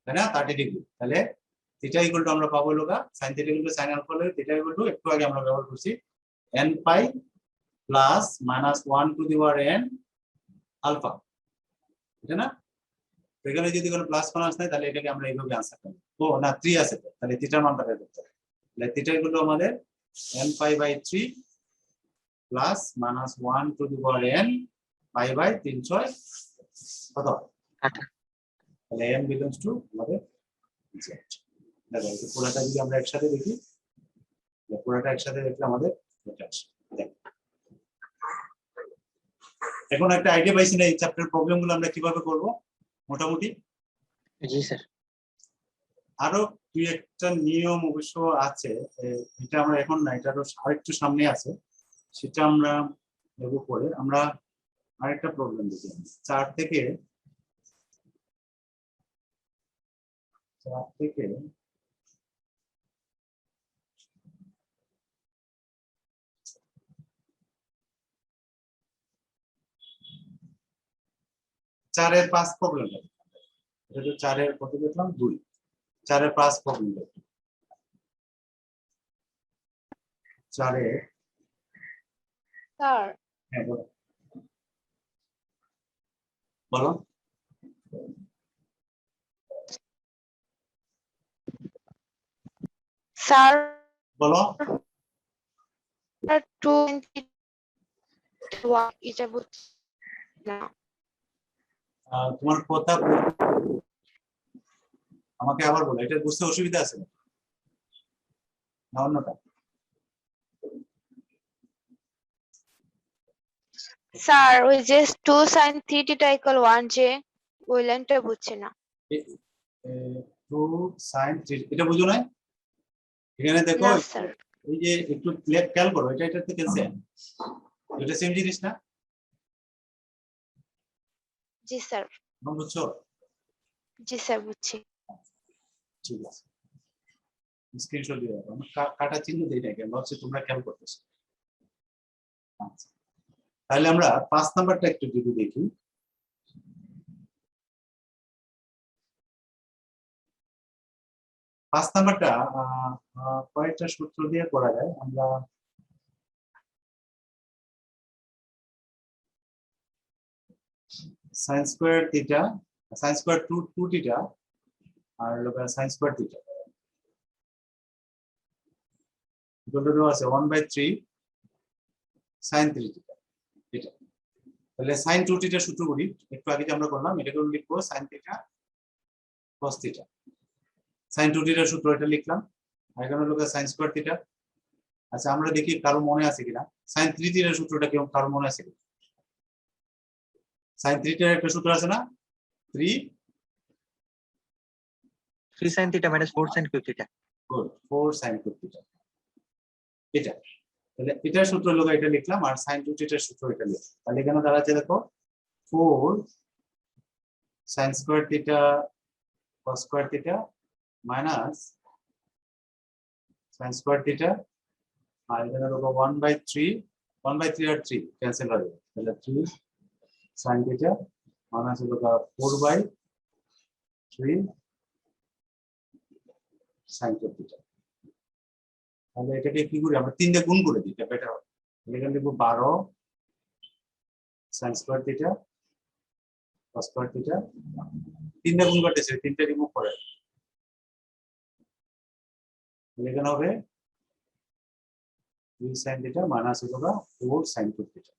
তাই না 30 ডিগ্রি। তাহলে থিটা ইকুয়াল টু আমরা পাবো লোগা sin theta equal to sin alpha, হলে থিটা ইকুয়াল টু একটু আগে আমরা ব্যবহার করছি n pi plus minus 1 to the power n alpha, এটা না? তো এখানে যদি কোনো প্লাস মাইনাস নাই তাহলে এটাকে আমরা এইভাবে আনসার করব। ও না 3 আছে তো, তাহলে থিটার মানটা বের করতে হবে। তাহলে থিটা ইকুয়াল টু আমাদের n pi by 3 plus minus 1 to the power n pi by 3 6 কত? 18। তাহলে m বিলংস টু আমাদের z। দেখো এই পুরোটা যদি আমরা একসাথে দেখি, পুরোটা একসাথে দেখলে আমাদের এটা আসে। এখন একটা আইডিয়া পাইছি না এই চ্যাপ্টার প্রবলেমগুলো আমরা কিভাবে করব মোটামুটি? জি স্যার। আরো দুই একটা নিয়ম অবশ্য আছে, এটা আমরা এখন না, এটা আরেকটু সামনে আছে, সেটা আমরা দেখব পরে। আমরা আরেকটা প্রবলেম দেখি 4 থেকে চারের 5 প্রবলেম, এটা তো 4-এর কত দেখলাম 2, 4-এর 5 প্রবলেম দেখি। 4-এর স্যার হ্যাঁ বলো বলো স্যার বলো 2 এটা বুঝছি না। তোমার কথা আমাকে আবার বলো, এটা বুঝতে অসুবিধা আছে না অন্যটা? স্যার ওই যে 2 sin 3 থিটা ইকুয়াল 1 যে ওই লাইনটা বুঝছি না। 2 sin 3 এটা বুঝো না? এখানে দেখো না স্যার। এই যে একটু খেয়াল করো, এটা থেকে সেম, এটা সেম জিনিস না? জি স্যার। বুঝছো? জি স্যার বুঝছি। ঠিক আছে, স্ক্রিনশট দিয়ে রাখো। আমরা কাটা চিহ্ন দিই না কেন, ভাবছি তোমরা খেয়াল করতেছো। আচ্ছা, তাহলে আমরা 5 নাম্বারটা একটু যদি দেখি। পাঁচ নাম্বারটা কয়েকটা সূত্র দিয়ে করা যায়। আমরা sine square theta, sine square two theta আর সাইন স্কোয়ার থিটা আছে 1/3 সাইন 3 থিটা। এটা তাহলে সাইন 2 থিটা সূত্র করি, একটু আগে যে আমরা করলাম এটা করে লিখবো sine theta cos theta. Sine 2 থিটার সূত্র এটা লিখলাম, আর এখানে হলো সাইন স্কোয়ার থিটা। আচ্ছা, আমরা দেখি কারো মনে আছে কিনা সাইন 3 থিটার সূত্রটা কেমন, কারো মনে আছে কিনা? সাইন 3 থিটার একটা সূত্র আছে না, 3 sin theta minus 4 sin cube theta। Good, 4 sine cube theta. এটা তাহলে এটার সূত্র হলো এটা লিখলাম, আর সাইন 2 থিটার সূত্র এটা লিখলাম। তাহলে এখানে দাঁড়াচ্ছে দেখো 4 sine square theta cos square theta minus sine square theta, আর এখানে হলো 1/3 আর 3 ক্যান্সেল হয়ে যাবে। তাহলে 3 সাইন থিটা মাইনাস হলো 4/3 সাইন কিউব থিটা। তাহলে এটাকে কি করি আমরা, 3 দিয়ে গুণ করে দিই, এটা বেটার হবে। এখানে লিখবো 12 sine square theta cos square theta, 3 দিয়ে গুণ করতেছে, 3টা রিমুভ করে এখানে হবে 3 সাইন থিটা মাইনাস হলো 4 সাইন কিউব থিটা।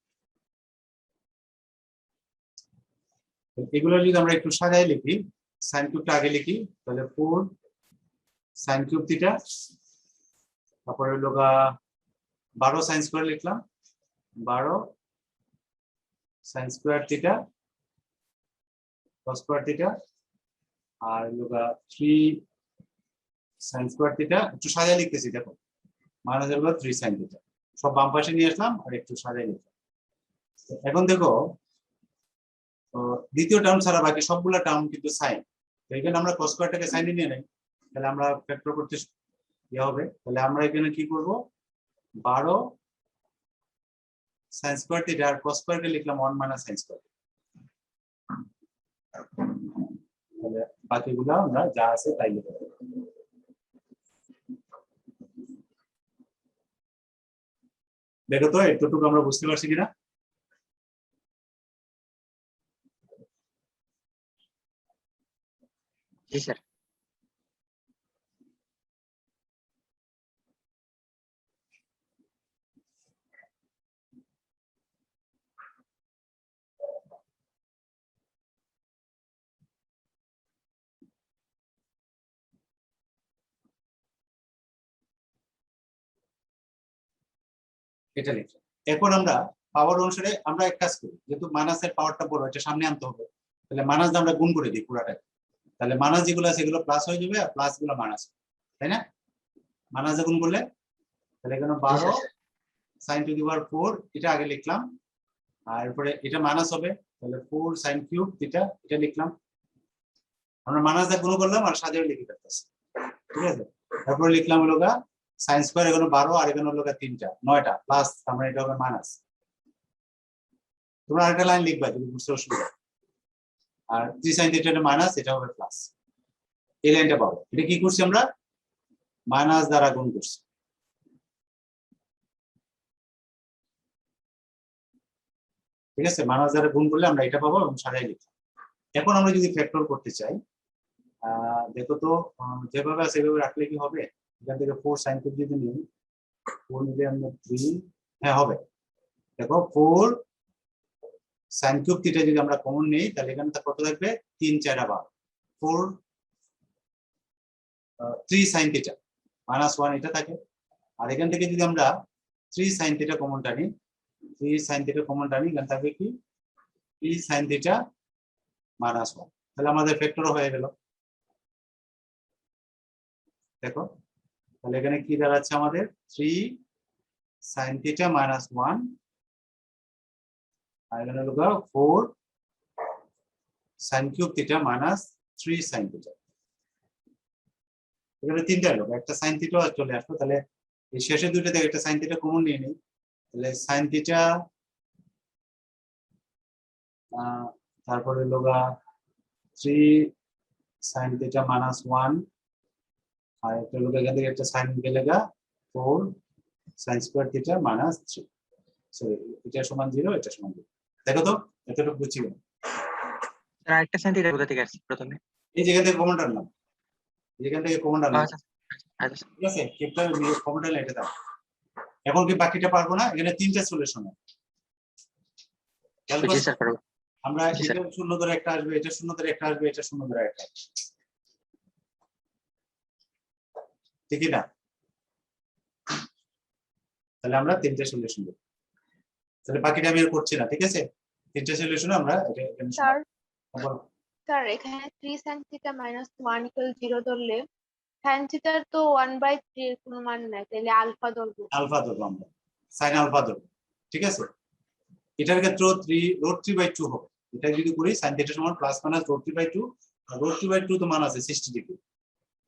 এগুলো যদি আমরা একটু সাজাই লিখি, সাইন কিউবটা আগে লিখি, তাহলে 4 সাইন কিউব থিটা, তারপরে হলো 12 সাইন স্কোয়ার লিখলাম, 12 sine square theta cos square theta, আর হলো 3 সাইন স্কোয়ার থিটা। একটু সাজাই লিখতেছি দেখো, মাইনাস হলো 3 সাইন থিটা। সব বাম পাশে নিয়ে আসলাম আর একটু সাজাই লিখলাম। এখন দেখো দ্বিতীয় টার্ম ছাড়া বাকি সবগুলা টার্ম কিন্তু সাইন। এখানে আমরা কস স্কোয়ারটাকে সাইনে নিয়ে নেই, তাহলে আমরা ফ্যাক্টর করতে ইয়ে হবে। তাহলে আমরা এখানে কি করব, 12 সাইন স্কোয়ার থিটা আর কস স্কোয়ারকে লিখলাম 1 মাইনাস সাইন স্কোয়ার। তাহলে বাকিগুলো আমরা যা আছে তাই লিখে দেব। দেখো তো এতটুকু আমরা বুঝতে পারছি কিনা। জি স্যার। এটা লিখলাম। এখন আমরা পাওয়ার অনুসারে আমরা এক কাজ করি, যেহেতু মাইনাসের পাওয়ারটা বড়, এটা সামনে আনতে হবে, তাহলে মাইনাস আমরা গুণ করে দিই পুরাটা। তাহলে মাইনাস যেগুলো আছে সেগুলো প্লাস হয়ে যাবে, আর প্লাস গুলো মাইনাস, তাই না? মাইনাসে গুণ করলে তাহলে এখানে 12 সাইন টু দি পাওয়ার 4 এটা আগে লিখলাম, আর এরপরে এটা মাইনাস হবে, তাহলে 4 সাইন কিউব থিটা এটা লিখলাম। আমরা মাইনাস দিয়ে গুণ করলাম আর সাজিয়ে লিখে ফেলতেছি, ঠিক আছে? তারপরে লিখলাম হলো সাইন স্কোয়ার, এখানে 12 আর এখানে হলো 3টা 9টা প্লাস, তার মানে এটা হবে মাইনাস। তোমরা আরেকটা লাইন লিখবা যদি বুঝতে অসুবিধা। আর 3 সাইন থিটা এটা মাইনাস, এটা হবে প্লাস। এই লাইনটা পাবো। এটা কি করছি আমরা, মাইনাস দ্বারা গুণ করছি। ঠিক আছে, মাইনাস দ্বারা গুণ করলে আমরা এটা পাবো এবং সাজাই লিখলাম। এখন আমরা যদি ফ্যাক্টর করতে চাই, দেখো তো যেভাবে আছে সেভাবে রাখলে কি হবে? এখান থেকে 4 সাইন কিউব যদি নিই, 4 নিলে আমরা 3, হ্যাঁ হবে। দেখো 4 সাইন কিউব থিটা যদি আমরা কমন নেই, তাহলে এখানে কত থাকবে, 3 4 আবার 4 3 সাইন থিটা মাইনাস 1 এটা থাকে। আর এখান থেকে যদি আমরা 3 সাইন থিটা কমন টানি, 3 সাইন থিটা কমন টানি, এখানে থাকবে কি 3 সাইন থিটা মাইনাস 1। তাহলে আমাদের ফ্যাক্টরও হয়ে গেল। দেখো তাহলে এখানে কি দাঁড়াচ্ছে আমাদের, 3 সাইন থিটা মাইনাস 1, আর এখানে হলো 4 sine cube theta minus 3 sin theta. এখানে তিনটা লোক, একটা sin থিটা চলে আসলো, তাহলে এই শেষের দুইটা থেকে একটা sin থিটা কমন নিয়ে নিই, তাহলে sin থিটা তারপরে লোগা 3 sin থিটা মাইনাস 1, আর একটা লোক এখান থেকে একটা sin গেলেগা 4 sin square theta minus 3। Sorry, এটা সমান 0, এটা সমান 0। দেখো তো এতটুকু বুঝছি না? স্যার আরেকটা সাইন থিটা কোথা থেকে আসছে প্রথমে? এই যেখান থেকে কমন টানলাম, যেখান থেকে কমন টানলাম, আচ্ছা আচ্ছা ঠিক আছে? কিপটা কমন টানলে এটা দাও। এখন কি বাকিটা পারবো না? এখানে তিনটা সলিউশন আছে। জি স্যার পারবো। আমরা জি, স্যার। এটা শূন্য ধরে একটা আসবে, এটা শূন্য ধরে একটা আসবে, এটা শূন্য ধরে একটা আসবে, ঠিক না? তাহলে আমরা তিনটা সলিউশন দেব। তাহলে বাকিটা আমি আর করছি না, ঠিক আছে? তিনটা সলিউশন আমরা এটা এখানে স্যার বলো। স্যার এখানে 3 sin থিটা মাইনাস 1 ইকুয়াল 0 ধরলে tan থিটার তো 1/3 এর কোনো মান নাই, তাহলে আলফা ধরবো। আলফা ধরবো আমরা, sin আলফা ধরবো, ঠিক আছে? এটার ক্ষেত্রে 3√3/2 হবে। এটা যদি করি sin থিটা সমান প্লাস মাইনাস √3/2, আর √3/2 তো মান আছে 60 ডিগ্রি,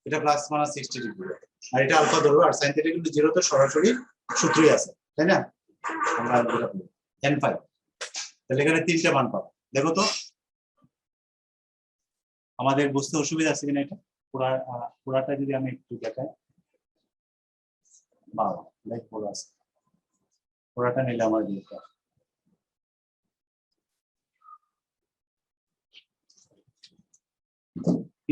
এটা প্লাস মাইনাস 60 ডিগ্রি, আর এটা আলফা ধরবো। আর sin থিটা কিন্তু 0 তো সরাসরি সূত্রই আছে, তাই না? আমরা যেটা বলি n5, তাহলে এখানে তিনটা মান পাবো। দেখো তো আমাদের বুঝতে অসুবিধা আছে কিনা, এটা পুরাটা যদি আমি একটু দেখাই, বাবা লাইক পুরো আছে, পুরাটা নিলে আমার দিতে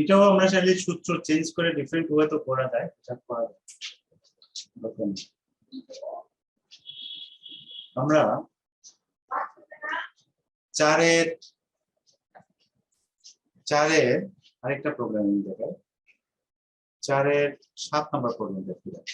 এটাও আমরা চাইলে সূত্র চেঞ্জ করে ডিফারেন্ট ওয়ে তো করা যায়, এটা করা যায়। দেখুন, আমরা 4-এর আরেকটা প্রোগ্রাম দেখাই, 4-এর 7 নম্বর প্রোগ্রাম দেখতে যাই।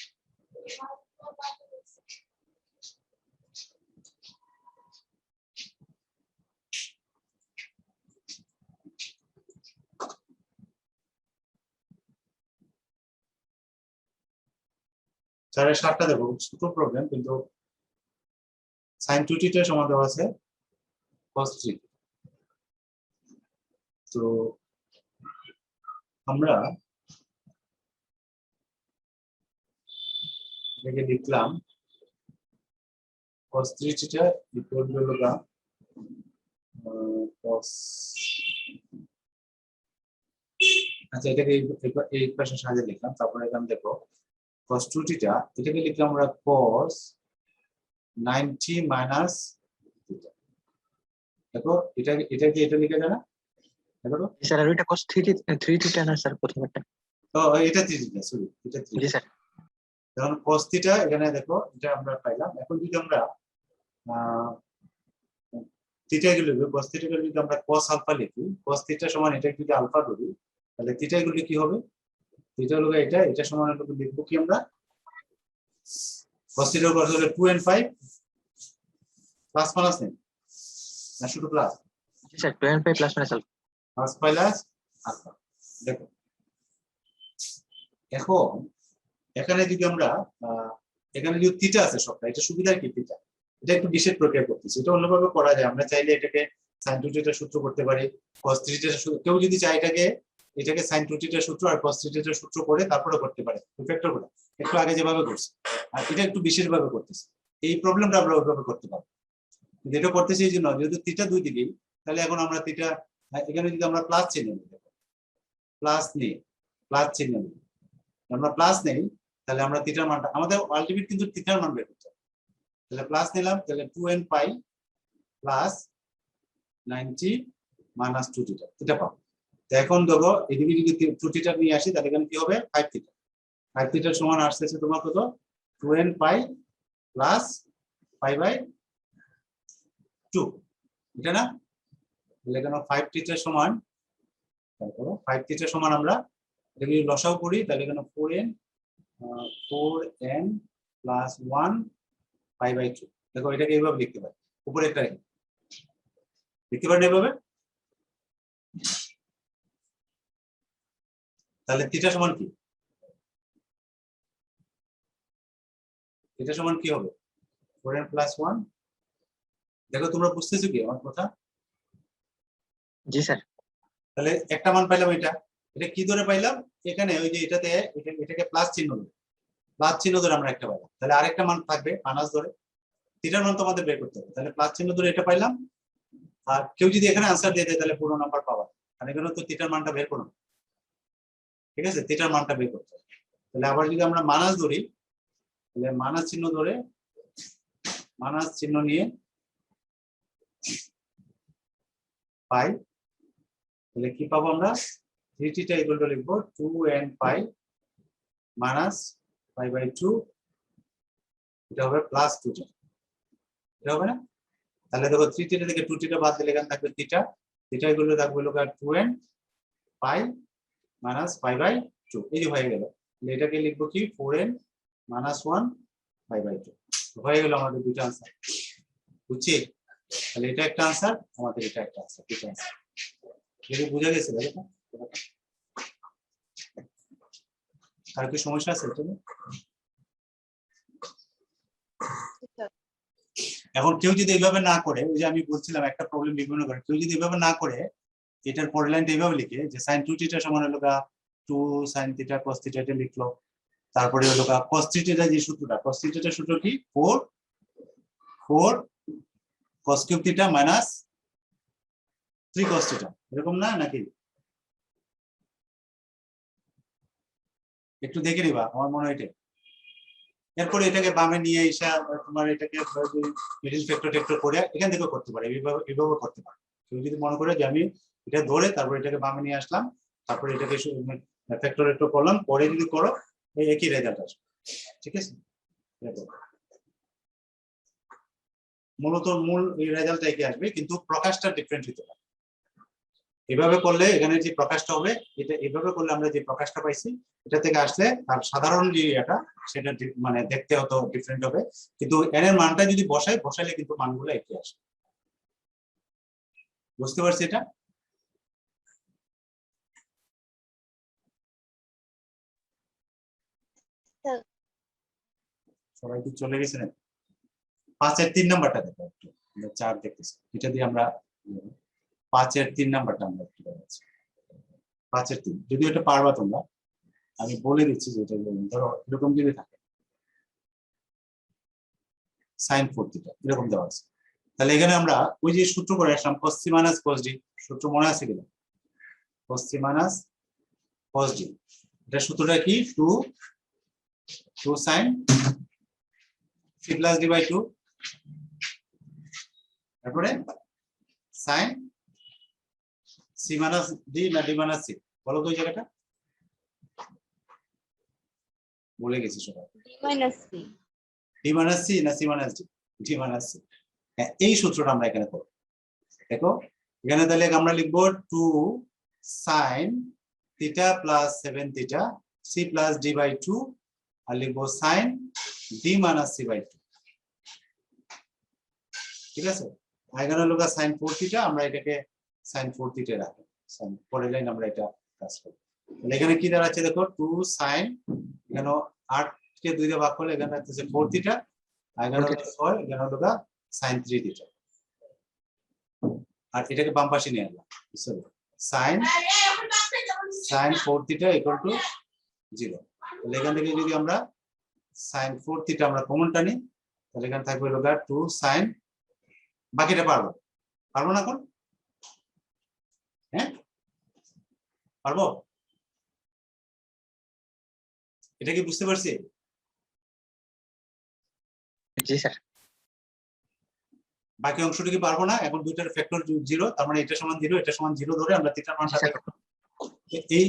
চারের 7টা দেখো, ছোট প্রবলেম, কিন্তু sin 2θ সমান দেওয়া আছে cos 3। তো আমরা এটাকে লিখলাম cos 3θ ইকুয়াল টু হলো cos, আচ্ছা এটাকে এই ইকুয়েশন সাহায্যে লিখলাম। তারপরে এখানে দেখো cos 2θ, এটাকে লিখলাম আমরা cos 90 মাইনাস θ। দেখো এটা লিখে যায় না? দেখো তো, স্যার আর ওইটা cos 3 থিটা না স্যার প্রথমেরটা? তো এটা 3θ, সরি এটা 3θ। জি স্যার। যখন cos θ এখানে দেখো এটা আমরা পাইলাম। এখন যদি আমরা থিটা গুলো cos θ গুলো যদি আমরা cos আলফা লিখি, cos θ সমান এটা যদি আলফা ধরি, তাহলে থিটা গুলো কি হবে? থিটা হলো এটা সমান হলো লিখবো কি আমরা cos θ এর উপর হলো 2n5 প্লাস মাইনাস নেই না, শুধু প্লাস? জি sir 2n5 plus minus alpha. Plus plus alpha. দেখো এখন এখানে যদি আমরা এখানে যদি থিটা আছে সবটা, এটা সুবিধা কি থিটা, এটা একটু বিশেষ প্রক্রিয়া করতেছি, এটা অন্যভাবে করা যায়। আমরা চাইলে এটাকে sin 2θ সূত্র করতে পারি, cos 3θ সূত্র, কেউ যদি চায় এটাকে sin 2θ সূত্র আর cos 3θ সূত্র করে তারপরে করতে পারে ফ্যাক্টর করে, একটু আগে যেভাবে করছি। আর এটা একটু বিশেষ ভাবে করতেছি, এই প্রবলেমটা আমরা ওইভাবে করতে পারবো। যেটা করতেছি এই জন্য, যেহেতু থিটা দুই দিকেই, তাহলে এখন আমরা থিটা এখানে যদি আমরা প্লাস চিহ্ন নিই, প্লাস নিই, প্লাস চিহ্ন নিই, আমরা প্লাস নেই, তাহলে আমরা থিটার মানটা, আমাদের আলটিমেট কিন্তু থিটার মান বের করতে হবে। তাহলে প্লাস নিলাম, তাহলে 2n পাই প্লাস 90 মাইনাস 2θ, এটা পাবো। তো এখন দেখো এদিকে যদি 2θ নিয়ে আসি, তাহলে এখানে কি হবে 5θ। 5θ সমান আসতেছে তোমার কত? 2n পাই প্লাস π/2, এটা না? তাহলে এখানে 5θ সমান, তারপর 5θ সমান আমরা এটা যদি লসাও করি, তাহলে এখানে 4n প্লাস 1 π/2। দেখো এটাকে এইভাবে লিখতে পারি, উপরে একটা লিখতে পারেন এইভাবে। তাহলে থিটা সমান কি? থিটা সমান কি হবে? 4n plus 1। দেখো তোমরা বুঝতেছো কি আমার কথা? জি স্যার। তাহলে একটা মান পাইলাম, এটা কি ধরে পাইলাম, এখানে ওই যে এটাতে এটাকে প্লাস চিহ্ন ধরে আমরা একটা পাইলাম, তাহলে আরেকটা মান থাকবে মাইনাস ধরে, থিটার মান তো আমাদের বের করতে হবে, তাহলে প্লাস চিহ্ন ধরে এটা পাইলাম। আর কেউ যদি এখানে আনসার দিয়ে দেয় তাহলে পুরো নাম্বার পাবা, আর এখানে তো থিটার মানটা বের করো, ঠিক আছে, থিটার মানটা বের করতে হবে। তাহলে আবার যদি আমরা মাইনাস ধরি, তাহলে মাইনাস চিহ্ন ধরে মাইনাস চিহ্ন নিয়ে পাই, তাহলে কি পাবো আমরা, 3θ ইকুয়াল টু লিখবো 2n pi minus pi by 2, এটা হবে প্লাস 2θ, এটা হবে না? তাহলে দেখো 3θ থেকে 2θ বাদ দিলে এখানে থাকবে θ ইকুয়াল টু থাকবে 2n pi minus pi by 2, এই যে হয়ে গেল। তাহলে এটাকে লিখবো কি 4n মাইনাস 1 পাই বাই 2, হয়ে গেল আমাদের দুটো আনসার, বুঝছি? তাহলে এটা একটা আনসার, আমাদের এটা একটা আনসার, দুটো আনসার। এটা বুঝা গেছে? দেখো আর কি সমস্যা আছে এটা? এখন কেউ যদি এইভাবে না করে, ওই যে আমি বলছিলাম একটা প্রবলেম বিভিন্ন করে, কেউ যদি এইভাবে না করে, এটার পরের লাইনটা এইভাবে লিখে যে sin 2θ সমান হলো 2 sin θ cos θ, এটা লিখলো। তারপরে হলো cos θ যে সূত্রটা, cos θ এর সূত্র কি 4 cos কিউব θ মাইনাস 3 cos θ, এরকম না নাকি? একটু দেখে নিবা, আমার মনে হয় এটা। এরপরে এটাকে বামে নিয়ে এসে তোমার এটাকে মিডল ফ্যাক্টর করে এখান থেকে করতে পারে, এইভাবে করতে পারে। কেউ যদি মনে করে যে আমি এটা ধরে তারপরে এটাকে বামে নিয়ে আসলাম, তারপরে এটাকে ফ্যাক্টর করলাম, পরে যদি করো এই একই রেজাল্ট আসবে, ঠিক আছে? মূলত মূল এই রেজাল্টটা একই আসবে, কিন্তু প্রকাশটা ডিফারেন্ট হতে পারে। এভাবে করলে এখানে যে প্রকাশটা হবে, এটা এভাবে করলে আমরা যে প্রকাশটা পাইছি এটা থেকে আসলে তার সাধারণ যে এটা সেটা মানে দেখতে হতো ডিফারেন্ট হবে, কিন্তু এর মানটা যদি বসাইলে কিন্তু মানগুলো একই আসে। বুঝতে পারছি এটা? সবাই কি চলে গেছে না? 5-এর 3 নাম্বারটা দেখো একটু, 4 দেখতেছি, এটা দিয়ে আমরা 5-এর 3 নাম্বারটা আমরা একটু দেখাচ্ছি। 5-এর 3 যদি এটা পারবা তোমরা, আমি বলে দিচ্ছি যে এটা ধরো এরকম যদি থাকে sin 4θ এরকম দেওয়া আছে, তাহলে এখানে আমরা ওই যে সূত্র করে আসলাম cos c minus cos d, সূত্র মনে আছে কিনা? cos c minus cos d, এটা সূত্রটা কি 2 sin c plus d by 2, তারপরে sin c minus d না d minus c, বলো তো ওই জায়গাটা, বলে গেছি সবাই। d minus c না c minus d? d minus c, হ্যাঁ এই সূত্রটা আমরা এখানে করব। দেখো এখানে তাহলে আমরা লিখবো 2 sin θ plus 7θ c plus d by 2, আর লিখবো sin d minus c by 2, ঠিক আছে? এখানে হলো sin 4θ, আমরা এটাকে sin 4θ রাখি, পরের লাইন আমরা এটা কাজ করব। তাহলে এখানে কি দাঁড়াচ্ছে দেখো 2 sin, এখানে 8 কে 2 দিয়ে ভাগ করলে এখানে আসছে 4θ, আর এখানে হলো 6, এখানে হলো sin 3θ, আর এটাকে বাম পাশে নিয়ে আসলাম, সরি sin 4θ equal to 0। তাহলে এখান থেকে যদি আমরা sin 4θ আমরা কমনটা নিই, তাহলে এখানে থাকবে হলো 2 sin, বাকিটা পারবো না এখন? হ্যাঁ পারবো? এটা কি বুঝতে পারছি? জি স্যার। বাকি অংশটা কি পারবো না? এখন দুইটার ফ্যাক্টর 0, তার মানে এটা সমান 0, এটা সমান 0 ধরে আমরা থিটার মানটা দেখব। এই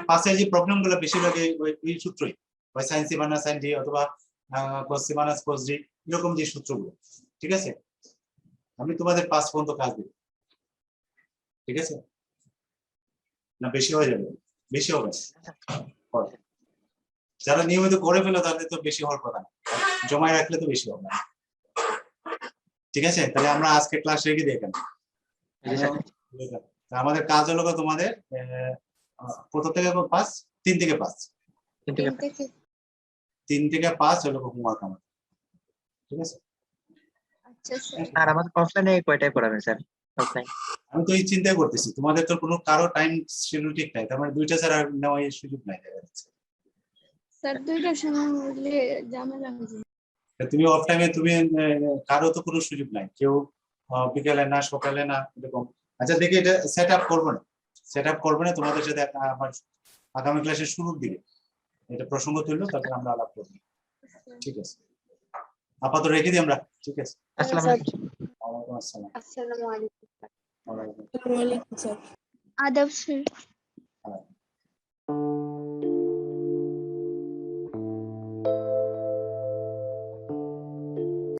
5-এ যে প্রবলেমগুলো বেশিরভাগ এই সূত্রই, হয় sin c minus sin d অথবা cos c minus cos d, এরকম যে সূত্রগুলো, ঠিক আছে? আমি তোমাদের 5 পর্যন্ত কাজ দেব, ঠিক আছে? না বেশি হয়ে যাবে? বেশি হবে, যারা নিয়মিত করে ফেলো তাদের তো বেশি হওয়ার কথা না, জমায় রাখলে তো বেশি হবে, ঠিক আছে? তাহলে আমরা আজকে ক্লাস রেখে দিই এখানে। আমাদের কাজ হলো তোমাদের কত থেকে 5? 3 থেকে 5, 3 থেকে 5 হলো হোমওয়ার্ক আমাদের, ঠিক আছে? আচ্ছা স্যার। আর আমাদের অফলাইনে কয়টায় পড়াবেন স্যার? অফলাইন আমি তো এই চিন্তাই করতেছি তোমাদের তো কোনো কারো টাইম শিডিউল ঠিক নাই, তার মানে দুইটা ছাড়া আর নেওয়ার সুযোগ নাই দেখা যাচ্ছে। স্যার 2টার সময় হলে ঝামেলা হয়ে যায়। তুমি অফ টাইমে তুমি কারো তো কোনো সুযোগ নাই, কেউ বিকেলে না সকালে না এরকম। আচ্ছা দেখি এটা সেট আপ করবো না তোমাদের সাথে আমার আগামী ক্লাসের শুরুর দিকে এটা প্রসঙ্গ তুললো, তারপর আমরা আলাপ করবো। ঠিক আছে, আপাতত রেখে দিই আমরা। ঠিক আছে, আসসালামু আলাইকুম। ওয়ালাইকুম আসসালাম। আসসালামু আলাইকুম। ওয়ালাইকুম ওয়ালাইকুম স্যার। আদাব স্যার। আসসালাম।